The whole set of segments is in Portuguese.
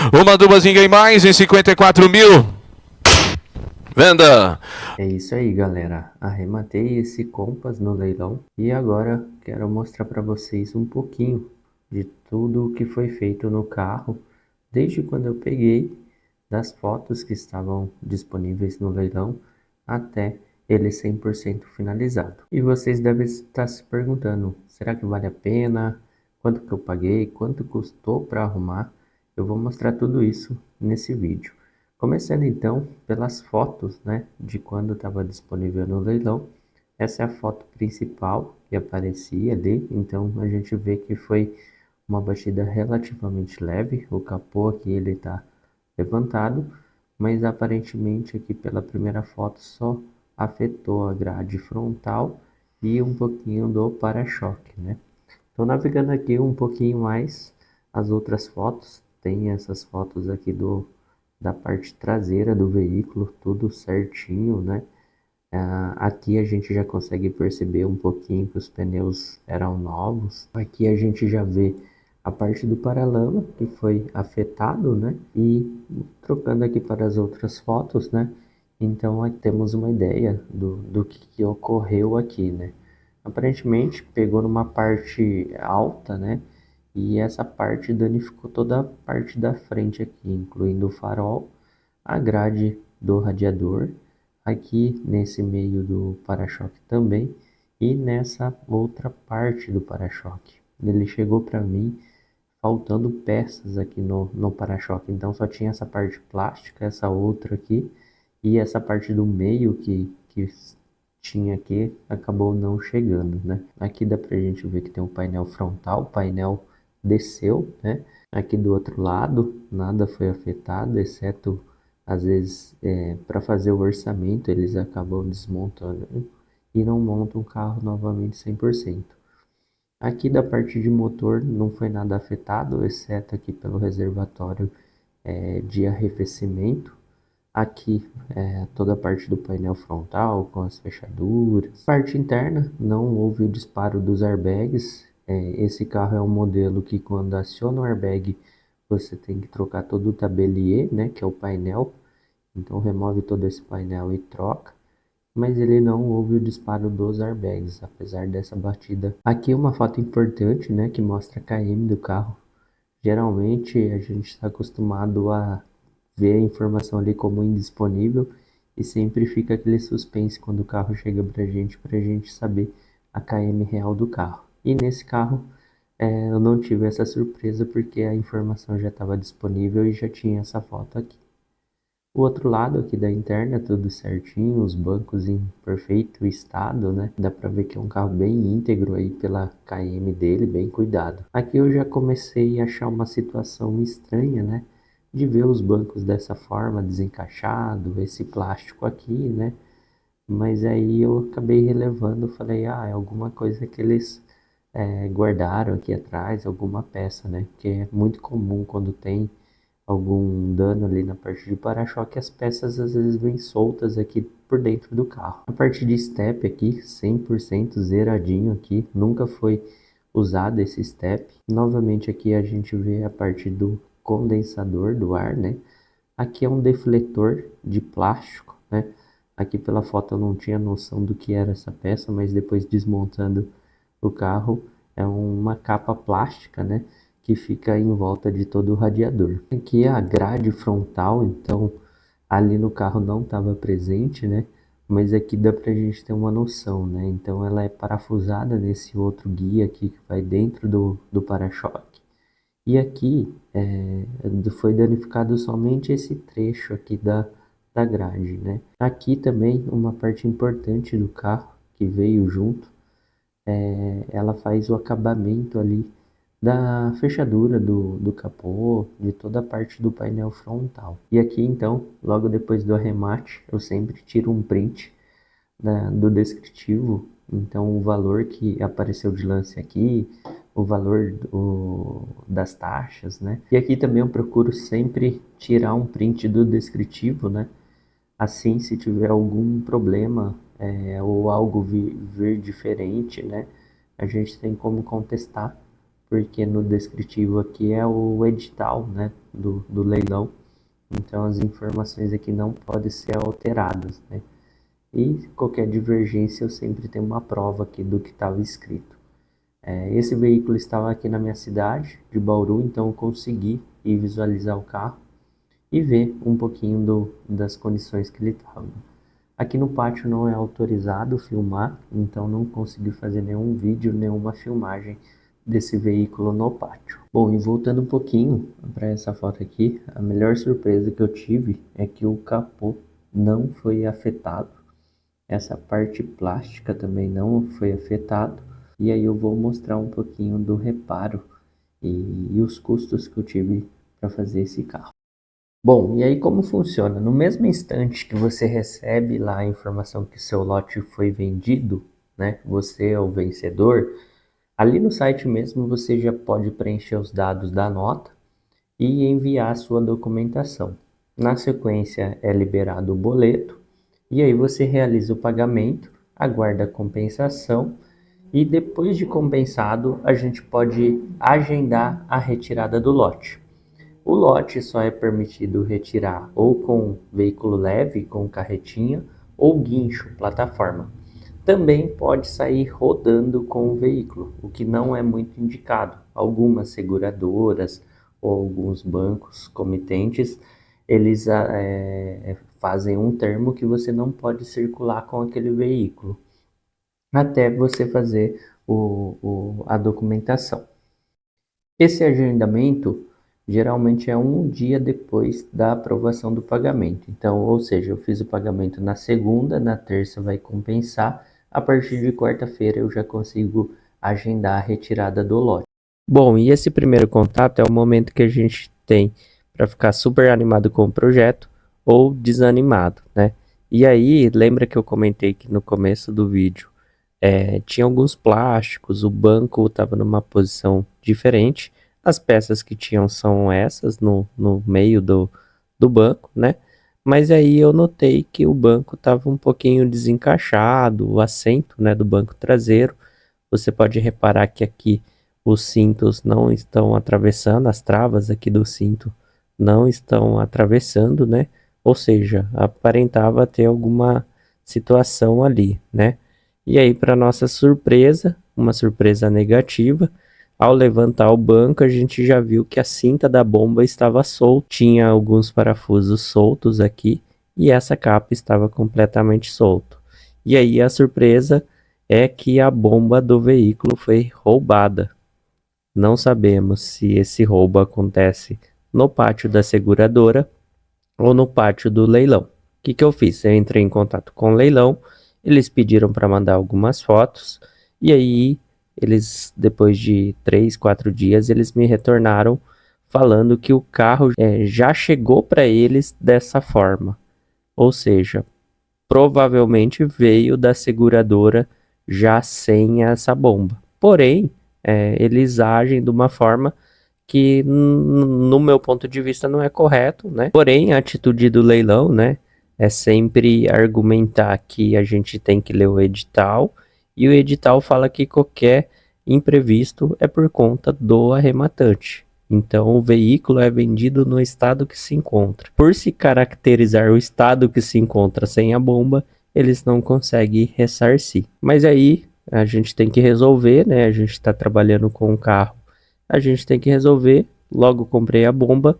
Uma, duas, ninguém mais em 54 mil. Venda! É isso aí, galera. Arrematei esse Compass no leilão e agora quero mostrar para vocês um pouquinho de tudo o que foi feito no carro desde quando eu peguei, das fotos que estavam disponíveis no leilão até ele 100% finalizado. E vocês devem estar se perguntando, será que vale a pena? Quanto que eu paguei? Quanto custou para arrumar? Eu vou mostrar tudo isso nesse vídeo. Começando então pelas fotos, né, de quando estava disponível no leilão. Essa é a foto principal que aparecia ali, então a gente vê que foi uma batida relativamente leve. O capô aqui ele está levantado, mas aparentemente aqui pela primeira foto só afetou a grade frontal e um pouquinho do para-choque, né? Estou navegando aqui um pouquinho mais as outras fotos. Tem essas fotos aqui da parte traseira do veículo, tudo certinho, né? Aqui a gente já consegue perceber um pouquinho que os pneus eram novos. Aqui a gente já vê a parte do paralama que foi afetado, né? E trocando aqui para as outras fotos, né? Então aqui temos uma ideia do que ocorreu aqui, né? Aparentemente pegou numa parte alta, né? E essa parte danificou toda a parte da frente aqui, incluindo o farol, a grade do radiador, aqui nesse meio do para-choque também e nessa outra parte do para-choque. Ele chegou para mim faltando peças aqui no para-choque, então só tinha essa parte plástica, essa outra aqui e essa parte do meio que tinha aqui acabou não chegando, né? Aqui dá pra gente ver que tem um painel frontal, o painel desceu, né? Aqui do outro lado nada foi afetado, exceto às vezes para fazer o orçamento eles acabam desmontando e não montam o carro novamente 100%. Aqui da parte de motor não foi nada afetado, exceto aqui pelo reservatório de arrefecimento. Aqui toda a parte do painel frontal com as fechaduras. Parte interna, não houve o disparo dos airbags. Esse carro é um modelo que quando aciona o airbag você tem que trocar todo o tabelier, né, que é o painel. Então remove todo esse painel e troca. Mas ele não houve o disparo dos airbags, apesar dessa batida. Aqui uma foto importante, né, que mostra a KM do carro. Geralmente a gente está acostumado a ver a informação ali como indisponível e sempre fica aquele suspense quando o carro chega para a gente saber a KM real do carro. E nesse carro eu não tive essa surpresa porque a informação já estava disponível e já tinha essa foto aqui. O outro lado aqui da interna, tudo certinho, os bancos em perfeito estado, né? Dá pra ver que é um carro bem íntegro aí pela KM dele, bem cuidado. Aqui eu já comecei a achar uma situação estranha, né? De ver os bancos dessa forma, desencaixado, esse plástico aqui, né? Mas aí eu acabei relevando, falei, é alguma coisa que eles guardaram aqui atrás, alguma peça, né? Que é muito comum quando tem algum dano ali na parte de para-choque, as peças às vezes vêm soltas aqui por dentro do carro. A parte de step aqui, 100% zeradinho aqui, nunca foi usado esse step. Novamente aqui a gente vê a parte do condensador do ar, né? Aqui é um defletor de plástico, né? Aqui pela foto eu não tinha noção do que era essa peça, mas depois desmontando o carro é uma capa plástica, né? Que fica em volta de todo o radiador. Aqui é a grade frontal, então ali no carro não estava presente, né? Mas aqui dá pra gente ter uma noção, né? Então ela é parafusada nesse outro guia aqui que vai dentro do para-choque. E aqui foi danificado somente esse trecho aqui da grade, né? Aqui também uma parte importante do carro que veio junto, ela faz o acabamento ali da fechadura do capô, de toda a parte do painel frontal. E aqui então, logo depois do arremate, eu sempre tiro um print do descritivo, então o valor que apareceu de lance aqui, o valor das taxas, né? E aqui também eu procuro sempre tirar um print do descritivo, né? Assim, se tiver algum problema ou algo vir diferente, né? A gente tem como contestar porque no descritivo aqui é o edital, né, do leilão. Então as informações aqui não podem ser alteradas, né? E qualquer divergência eu sempre tenho uma prova aqui do que estava escrito. Esse veículo estava aqui na minha cidade, de Bauru, então eu consegui ir visualizar o carro e ver um pouquinho das condições que ele estava. Aqui no pátio não é autorizado filmar, então não consegui fazer nenhum vídeo, nenhuma filmagem desse veículo no pátio. Bom, e voltando um pouquinho para essa foto aqui, a melhor surpresa que eu tive é que o capô não foi afetado. Essa parte plástica também não foi afetado. E aí eu vou mostrar um pouquinho do reparo e os custos que eu tive para fazer esse carro. Bom, e aí como funciona? No mesmo instante que você recebe lá a informação que seu lote foi vendido, né? Você é o vencedor. Ali no site mesmo você já pode preencher os dados da nota e enviar a sua documentação. Na sequência é liberado o boleto e aí você realiza o pagamento, aguarda a compensação e depois de compensado a gente pode agendar a retirada do lote. O lote só é permitido retirar ou com veículo leve, com carretinha, ou guincho, plataforma. Também pode sair rodando com o veículo, o que não é muito indicado. Algumas seguradoras ou alguns bancos comitentes, eles fazem um termo que você não pode circular com aquele veículo, até você fazer a documentação. Esse agendamento geralmente é um dia depois da aprovação do pagamento. Então, ou seja, eu fiz o pagamento na segunda, na terça vai compensar, a partir de quarta-feira eu já consigo agendar a retirada do lote. Bom, e esse primeiro contato é o momento que a gente tem para ficar super animado com o projeto ou desanimado, né? E aí, lembra que eu comentei que no começo do vídeo tinha alguns plásticos, o banco estava numa posição diferente. As peças que tinham são essas no meio do banco, né? Mas aí eu notei que o banco estava um pouquinho desencaixado, o assento, né, do banco traseiro. Você pode reparar que aqui os cintos não estão atravessando, as travas aqui do cinto não estão atravessando, né? Ou seja, aparentava ter alguma situação ali, né? E aí, para nossa surpresa, uma surpresa negativa, ao levantar o banco, a gente já viu que a cinta da bomba estava solta, tinha alguns parafusos soltos aqui e essa capa estava completamente solta. E aí a surpresa é que a bomba do veículo foi roubada. Não sabemos se esse roubo acontece no pátio da seguradora ou no pátio do leilão. O que eu fiz? Eu entrei em contato com o leilão, eles pediram para mandar algumas fotos e aí eles, depois de 3, 4 dias, eles me retornaram falando que o carro já chegou para eles dessa forma. Ou seja, provavelmente veio da seguradora já sem essa bomba. Porém, eles agem de uma forma que, no meu ponto de vista, não é correto, né? Porém, a atitude do leilão, né, é sempre argumentar que a gente tem que ler o edital, e o edital fala que qualquer imprevisto é por conta do arrematante. Então, o veículo é vendido no estado que se encontra. Por se caracterizar o estado que se encontra sem a bomba, eles não conseguem ressarcir. Mas aí a gente tem que resolver, né? A gente está trabalhando com um carro, a gente tem que resolver. Logo comprei a bomba,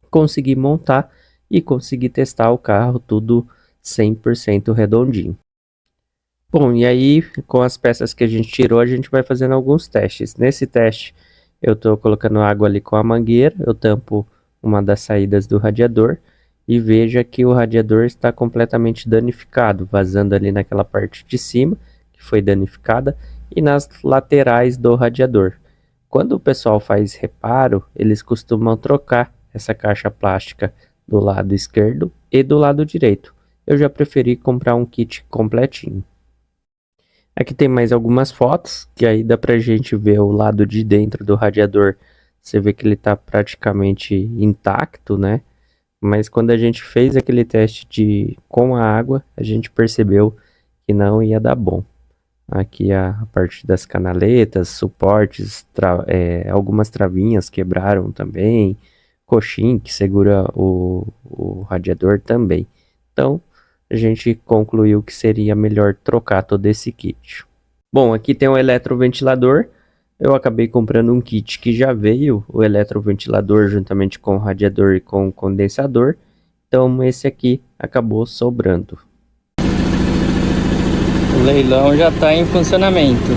consegui montar e consegui testar o carro tudo 100% redondinho. Bom, e aí com as peças que a gente tirou, a gente vai fazendo alguns testes. Nesse teste eu estou colocando água ali com a mangueira, eu tampo uma das saídas do radiador e veja que o radiador está completamente danificado, vazando ali naquela parte de cima que foi danificada e nas laterais do radiador. Quando o pessoal faz reparo, eles costumam trocar essa caixa plástica do lado esquerdo e do lado direito. Eu já preferi comprar um kit completinho. Aqui tem mais algumas fotos, que aí dá pra gente ver o lado de dentro do radiador. Você vê que ele tá praticamente intacto, né? Mas quando a gente fez aquele teste com a água, a gente percebeu que não ia dar bom. aqui a parte das canaletas, suportes, algumas travinhas quebraram também, coxim que segura o radiador também. Então a gente concluiu que seria melhor trocar todo esse kit. Bom, aqui tem um eletroventilador. Eu acabei comprando um kit que já veio o eletroventilador juntamente com o radiador e com o condensador. Então esse aqui acabou sobrando. O leilão já está em funcionamento.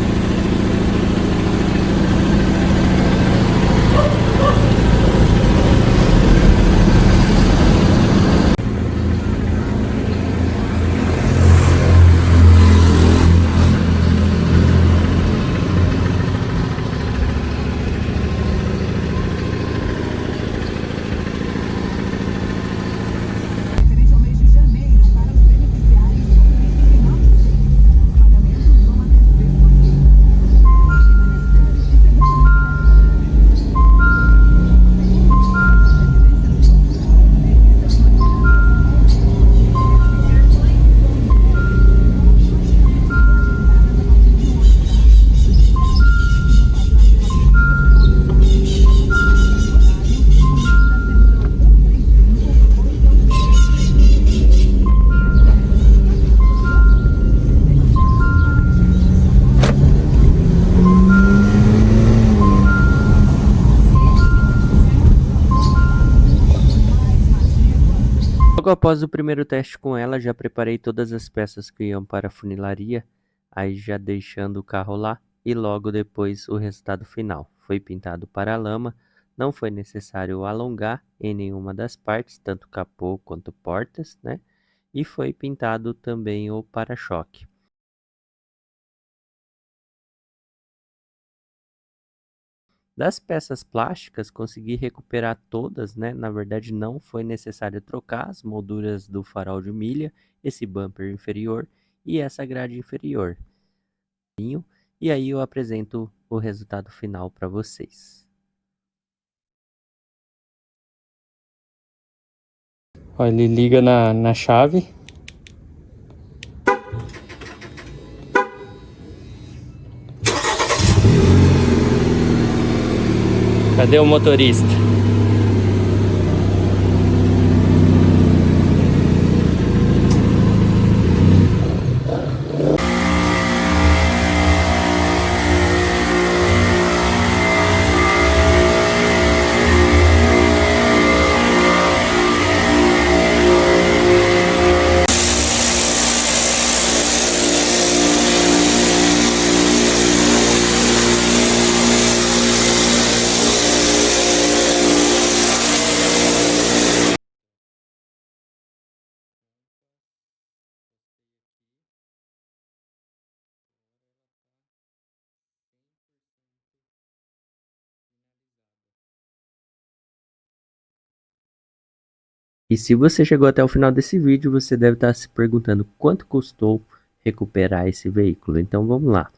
Logo após o primeiro teste com ela, já preparei todas as peças que iam para a funilaria, aí já deixando o carro lá e logo depois o resultado final. Foi pintado para a lama, não foi necessário alongar em nenhuma das partes, tanto capô quanto portas, né? E foi pintado também o para-choque. Das peças plásticas, consegui recuperar todas, né? Na verdade, não foi necessário trocar as molduras do farol de milha, esse bumper inferior e essa grade inferior. E aí eu apresento o resultado final para vocês. Ó, ele liga na chave. Cadê o motorista? E se você chegou até o final desse vídeo, você deve estar se perguntando quanto custou recuperar esse veículo. Então vamos lá.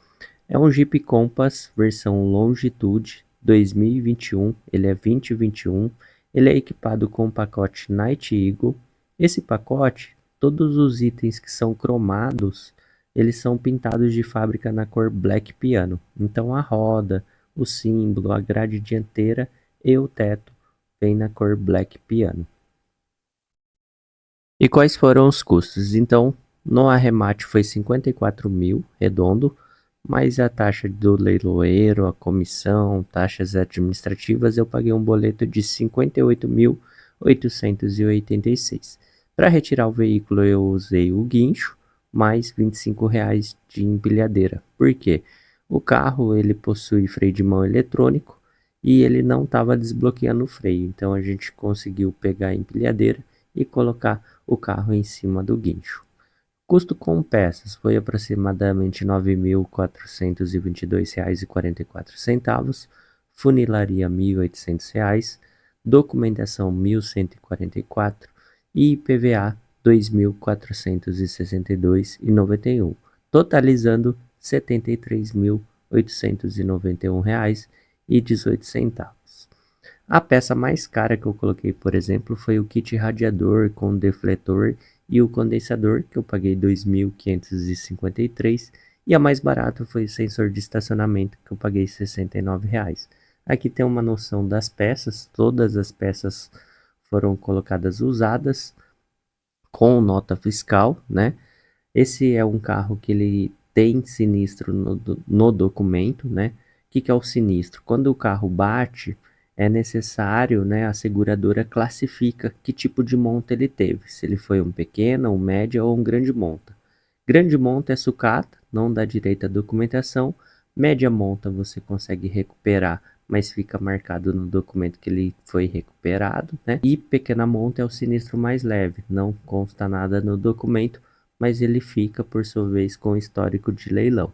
É um Jeep Compass versão Longitude 2021, ele é 2021, ele é equipado com o pacote Night Eagle. Esse pacote, todos os itens que são cromados, eles são pintados de fábrica na cor Black Piano. Então a roda, o símbolo, a grade dianteira e o teto vem na cor Black Piano. E quais foram os custos? Então, no arremate foi 54 mil, redondo, mais a taxa do leiloeiro, a comissão, taxas administrativas, eu paguei um boleto de 58.886. Para retirar o veículo eu usei o guincho, mais R$ 25 de empilhadeira. Por quê? O carro ele possui freio de mão eletrônico e ele não estava desbloqueando o freio, então a gente conseguiu pegar a empilhadeira e colocar o carro em cima do guincho. Custo com peças foi aproximadamente R$ 9.422,44, funilaria R$ 1.800, documentação R$ 1.144 e IPVA R$ 2.462,91, totalizando R$ 73.891,18. A peça mais cara que eu coloquei, por exemplo, foi o kit radiador com defletor e o condensador, que eu paguei R$ 2.553, E a mais barata foi o sensor de estacionamento, que eu paguei R$ 69. Aqui tem uma noção das peças, todas as peças foram colocadas usadas com nota fiscal, né? Esse é um carro que ele tem sinistro no documento, né? O que é o sinistro? Quando o carro bate, é necessário, né? A seguradora classifica que tipo de monta ele teve, se ele foi um pequeno, um média ou um grande monta. Grande monta é sucata, não dá direito à documentação. Média monta você consegue recuperar, mas fica marcado no documento que ele foi recuperado, né? E pequena monta é o sinistro mais leve, não consta nada no documento, mas ele fica, por sua vez, com histórico de leilão.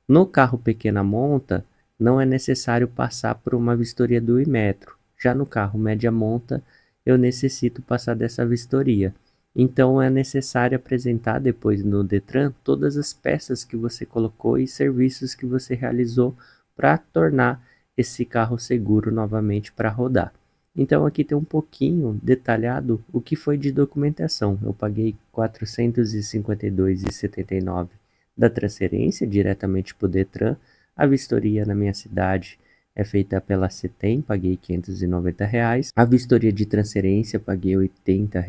No carro pequena monta, não é necessário passar por uma vistoria do Inmetro. Já no carro média monta, eu necessito passar dessa vistoria. Então é necessário apresentar depois no Detran todas as peças que você colocou e serviços que você realizou para tornar esse carro seguro novamente para rodar. Então aqui tem um pouquinho detalhado o que foi de documentação. Eu paguei R$ 452,79 da transferência diretamente para o Detran. A vistoria na minha cidade é feita pela CETEM, paguei R$ 590. A vistoria de transferência paguei R$ 80.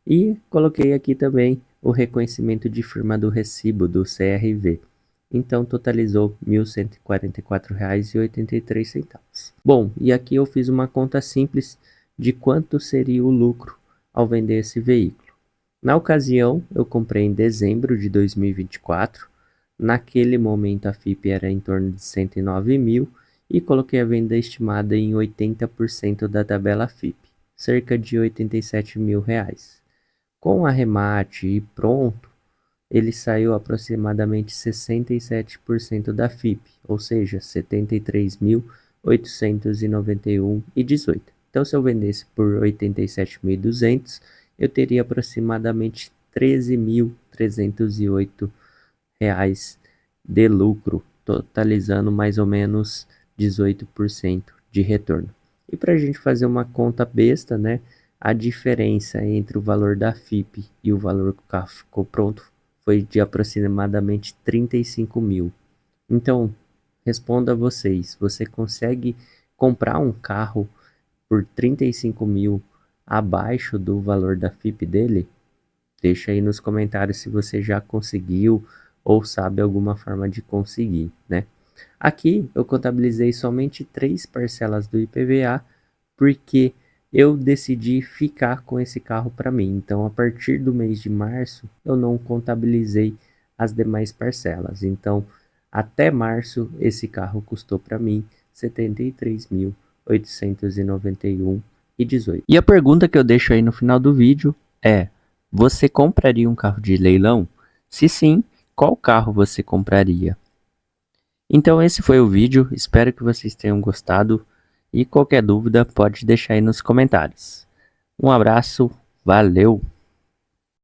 E coloquei aqui também o reconhecimento de firma do recibo do CRV. Então totalizou R$ 1.144,83. Bom, e aqui eu fiz uma conta simples de quanto seria o lucro ao vender esse veículo. Na ocasião, eu comprei em dezembro de 2024. Naquele momento a FIP era em torno de 109 mil e coloquei a venda estimada em 80% da tabela FIP, cerca de R$ 87 mil. Com arremate e pronto, ele saiu aproximadamente 67% da FIP, ou seja, R$ 73.891,18. Então, se eu vendesse por R$ 87.200, eu teria aproximadamente R$ 13.308 de lucro, totalizando mais ou menos 18% de retorno. E para a gente fazer uma conta besta, né? A diferença entre o valor da FIP e o valor que o carro ficou pronto foi de aproximadamente 35 mil. Então, respondo a vocês, você consegue comprar um carro por 35 mil abaixo do valor da FIP dele? Deixa aí nos comentários se você já conseguiu ou sabe alguma forma de conseguir, né? Aqui eu contabilizei somente 3 parcelas do IPVA, porque eu decidi ficar com esse carro para mim. Então, a partir do mês de março, eu não contabilizei as demais parcelas. Então, até março, esse carro custou para mim R$ 73.891,18. E a pergunta que eu deixo aí no final do vídeo é: você compraria um carro de leilão? Se sim, qual carro você compraria? Então esse foi o vídeo, espero que vocês tenham gostado e qualquer dúvida pode deixar aí nos comentários. Um abraço, valeu!